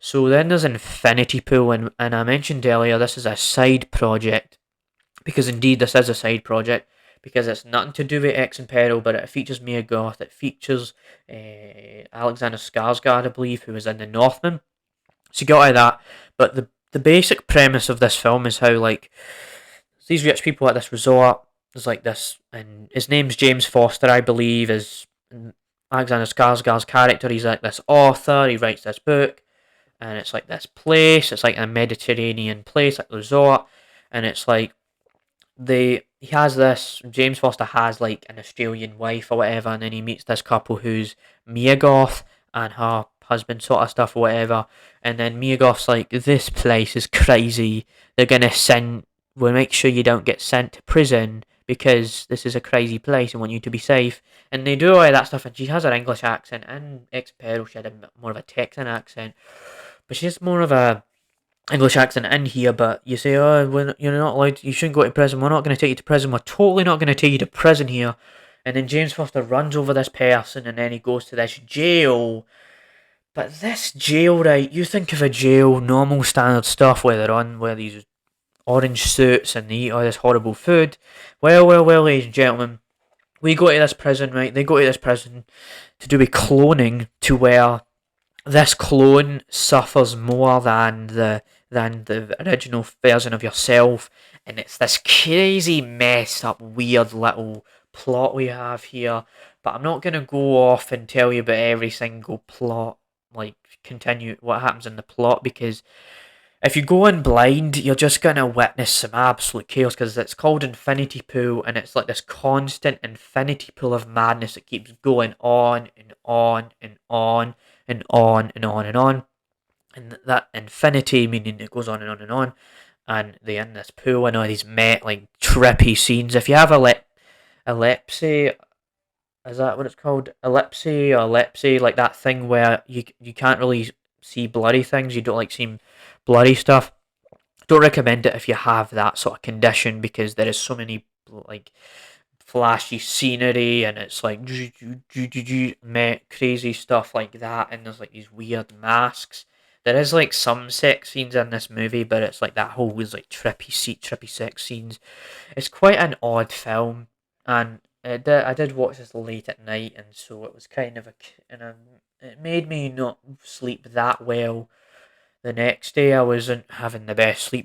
So then there's Infinity Pool, and I mentioned earlier this is a side project, because indeed this is a side project, because it's nothing to do with X and Peril, but it features Mia Goth, it features Alexander Skarsgård, I believe, who was in The Northman. So you got out of that, but the basic premise of this film is how, like, these rich people at this resort. There's like this, and his name's James Foster, I believe, is Alexander Skarsgård's character. He's like this author. He writes this book, and it's like this place. It's like a Mediterranean place, like a resort, and it's like he has this. James Foster has like an Australian wife or whatever, and then he meets this couple who's Mia Goth and her husband, sort of stuff or whatever. And then Mia Goth's like, this place is crazy. They're gonna send. We'll make sure you don't get sent to prison because this is a crazy place and want you to be safe. And they do all that stuff, and she has her English accent. And ex Peril, she had more of a Texan accent, but she has more of a English accent in here. But you say, oh, you're not allowed, you shouldn't go to prison. We're not going to take you to prison. We're totally not going to take you to prison here. And then James Foster runs over this person, and then he goes to this jail. But this jail, right? You think of a jail, normal standard stuff where they're on, where these orange suits and they eat all this horrible food. Well, ladies and gentlemen, we go to this prison, right? They go to this prison to do with cloning, to where this clone suffers more than the original version of yourself, and it's this crazy, messed up, weird little plot we have here. But I'm not gonna go off and tell you about every single plot, like continue what happens in the plot, because if you go in blind, you're just gonna witness some absolute chaos, because it's called Infinity Pool, and it's like this constant infinity pool of madness that keeps going on and on and on and on and on and on. And that infinity meaning it goes on and on and on. And they're in this pool and all these like trippy scenes. If you have epilepsy, is that what it's called? Epilepsy, like that thing where you can't really see blurry things. You don't like seeing blurry stuff. Don't recommend it if you have that sort of condition, because there is so many like flashy scenery, and it's like crazy stuff like that, and there's like these weird masks. There is like some sex scenes in this movie, but it's like that whole is like trippy sex scenes. It's quite an odd film, and I did watch this late at night, and so it was kind of it made me not sleep that well. The next day I wasn't having the best sleep.